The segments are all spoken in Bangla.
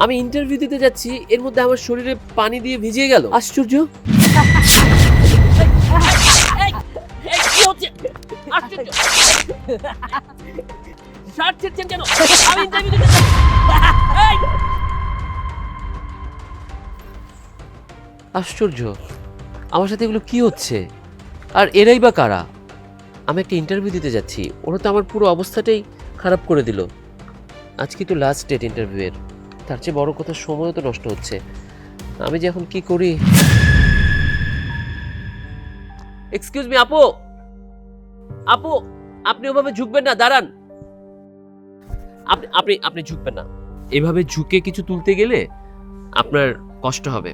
আমি ইন্টারভিউ দিতে যাচ্ছি, এর মধ্যে আমার শরীরে পানি দিয়ে ভিজিয়ে গেল। আশ্চর্য। কি হচ্ছে? আশ্চর্য। শার্ট ছিঁড়ছেন কেন? আমি ইন্টারভিউ দিতে যাচ্ছি। আশ্চর্য, আমার সাথে এগুলো কি হচ্ছে? আর এরাই বা কারা? আমি একটা ইন্টারভিউ দিতে যাচ্ছি, ওরা তো আমার পুরো অবস্থাটাই খারাপ করে দিল। আজকে তো লাস্ট ডেট ইন্টারভিউয়ের, তার চেয়ে বড় কথা সময়ও তো নষ্ট হচ্ছে। আমি যে এখন কি করি? এক্সকিউজ মি আপু, আপু আপনি ওভাবে ঝুঁকবেন না, দাঁড়ান। আপনি আপনি আপনি ঝুঁকবেন না। এভাবে ঝুঁকে কিছু তুলতে গেলে আপনার কষ্ট হবে।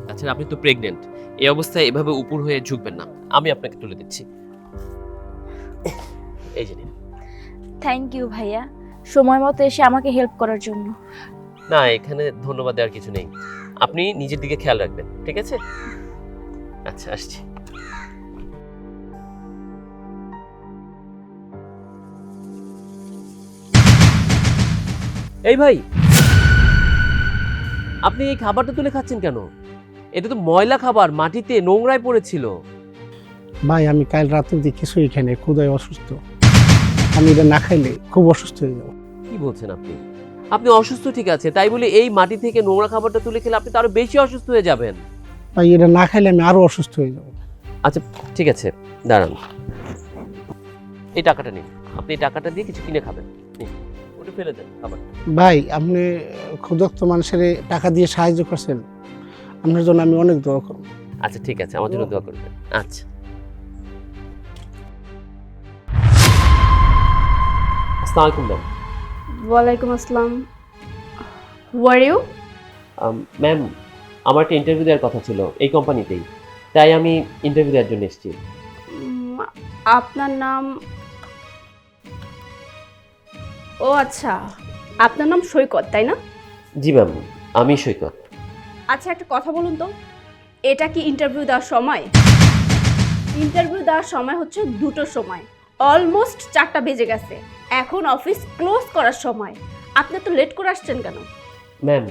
তাছাড়া আপনি তো প্রেগনেন্ট, এই অবস্থায় এভাবে উপর হয়ে ঝুঁকবেন না। আমি আপনাকে তুলে দিচ্ছি, এই যে নিন। থ্যাংক ইউ ভাইয়া, সময় মতো এসে আমাকে হেল্প করার জন্য। না, এখানে ধন্যবাদ দেওয়ার কিছু নেই। আপনি নিজের দিকে খেয়াল রাখবেন, ঠিক আছে? আচ্ছা, আসছি। এই ভাই, আপনি এই খাবারটা তুলে খাচ্ছেন কেন? এটা তো ময়লা খাবার, মাটিতে নোংরায় পড়েছিল। ভাই আমি কাল রাতে দিয়ে কিছুই এখানে ক্ষুধায় অসুস্থ, আমি এটা না খাইলে খুব অসুস্থ হয়ে যাবো। কি বলছেন আপনি? আপনি অসুস্থ ঠিক আছে, তাই বলে এই মাটি থেকে নোংরা খাবারটা তুলে খেলে আপনি তো আরো বেশি অসুস্থ হয়ে যাবেন। ভাই এটা না খাইলে আমি আরো অসুস্থ হয়ে যাবো। আচ্ছা ঠিক আছে, দাঁড়ান, এই টাকাটা নিন। আপনি এই টাকাটা দিয়ে কিছু কিনে খাবেন। নিন, ওটা ফেলে দেন খাবার। ভাই আপনি ক্ষুধার্ত মানুষের টাকা দিয়ে সাহায্য করছেন, আপনার জন্য আমি অনেক দোয়া করব। আচ্ছা ঠিক আছে, আমার জন্য দোয়া করবেন। আচ্ছা। আসসালামু আলাইকুম ম্যাম। ওয়ালাইকুম আসসালাম। হু আর ইউ? ম্যাম, আমার একটা ইন্টারভিউ দেওয়ার কথা ছিল এই কোম্পানিতেই, তাই আমি ইন্টারভিউ দেওয়ার জন্য এসেছি। আপনার নাম? ও আচ্ছা, আপনার নাম সৈকত তাই না? জি ম্যাম, আমি সৈকত। আচ্ছা একটা কথা বলুন তো, এটা কি ইন্টারভিউ দেওয়ার সময়? ইন্টারভিউ দেওয়ার সময় হচ্ছে 2টোর সময়, অলমোস্ট 4টা বেজে গেছে, এখন অফিস ক্লোজ করার সময়। আপনি তো লেট করে আসছেন কেন? Ma'am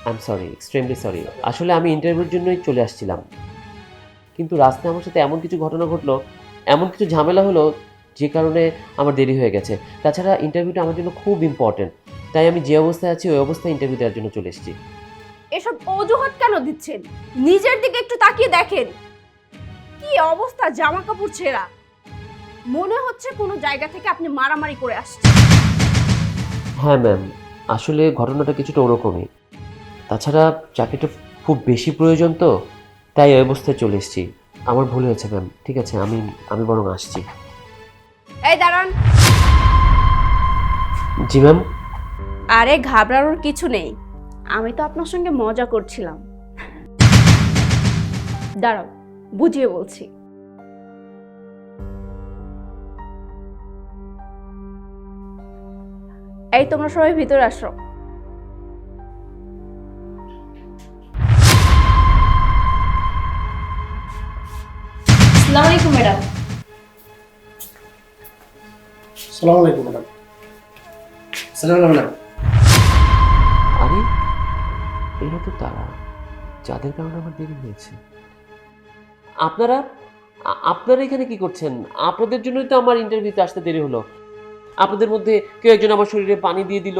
I am sorry, extremely sorry. আসলে আমি ইন্টারভিউর জন্যই চলে আসছিলাম, কিন্তু রাস্তায় আমার সাথে এমন কিছু ঘটনা ঘটলো, এমন কিছু ঝামেলা হলো, যে কারণে আমার দেরি হয়ে গেছে। তাছাড়া ইন্টারভিউটা আমার জন্য খুব ইম্পর্টেন্ট, তাই আমি যে অবস্থায় আছি ওই অবস্থায় ইন্টারভিউ দেওয়ার জন্য চলে এসেছি। এসব অজুহাত কেন দিচ্ছেন? নিজের দিকে একটু তাকিয়ে দেখেন, কি অবস্থা, জামা কাপড় ছেঁড়া। মনে হচ্ছে কোনো জায়গা থেকে আপনি মারামারি করে আসছেন। হ্যাঁ ম্যাম, আসলে ঘটনাটা কিছুটা ওরকমই। তাছাড়া চাকরিটা খুব বেশি প্রয়োজন তো, তাই ওই অবস্থায় চলে এসেছি। আমার ভুল হয়েছে ম্যাম, ঠিক আছে, আমি বরং আসছি। এই দাঁড়ান। জি ম্যাম। আরে ঘাবড়ানোর কিছু নেই, আমি তো আপনার সঙ্গে মজা করছিলাম। দাঁড়াও, বুঝিয়ে বলছি। এই তোমরা সবাই ভিতরে আসো। আসসালামু আলাইকুম ম্যাডাম। আসসালামু আলাইকুম ম্যাডাম। আরে এরা তো তারা যাদের কারণে আমার দেরি হয়েছে। আপনারা আপনারা এখানে কি করছেন? আপনাদের জন্যই তো আমার ইন্টারভিউতে আসতে দেরি হলো। আপনাদের মধ্যে কেউ একজন আমার শরীরে পানি দিয়ে দিল,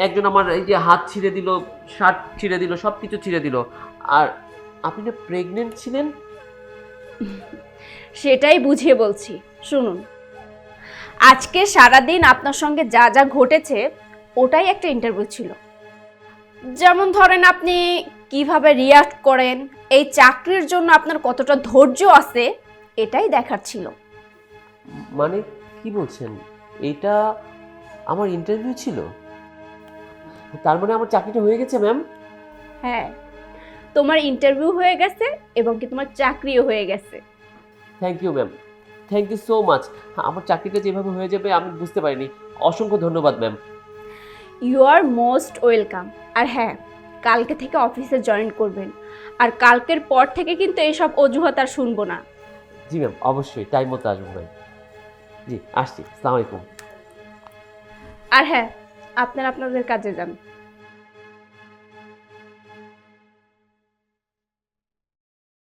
একজন আমার এই যে হাত ছিঁড়ে দিল, শার্ট ছিঁড়ে দিল, সব কিছু ছিঁড়ে দিল। আর আপনি না প্রেগনেন্ট ছিলেন? সেটাই বুঝিয়ে বলছি, শুনুন। আজকে সারাদিন আপনার সঙ্গে যা যা ঘটেছে ওটাই একটা ইন্টারভিউ ছিল। যেমন ধরেন আপনি কিভাবে রিয়াক্ট করেন, এই চাকরির জন্য আপনার কতটা ধৈর্য আছে, এটাই দেখার ছিল। মানে কি বলছেন? এটা আমার ইন্টারভিউ ছিল? তার মানে আমার চাকরিটা হয়ে গেছে ম্যাম? হ্যাঁ, তোমার ইন্টারভিউ হয়ে গেছে এবং কি তোমার চাকরিও হয়ে গেছে। Thank you ma'am, thank you so much. আমার চাকরিটা যেভাবে হয়ে যাবে আমি বুঝতে পারিনি। অসংখ্য ধন্যবাদ ma'am. You are most welcome. আর হ্যাঁ, কালকে থেকে অফিসে জয়েন করবেন, আর কালকের পর থেকে কিন্তু এইসব অজুহাত আর শুনবো না। জি ম্যাম, অবশ্যই টাইম মতো আসবো ম্যাম। জি আসছি, আসসালামু আলাইকুম। আর হ্যাঁ, আপনারা আপনাদের কাজে যান।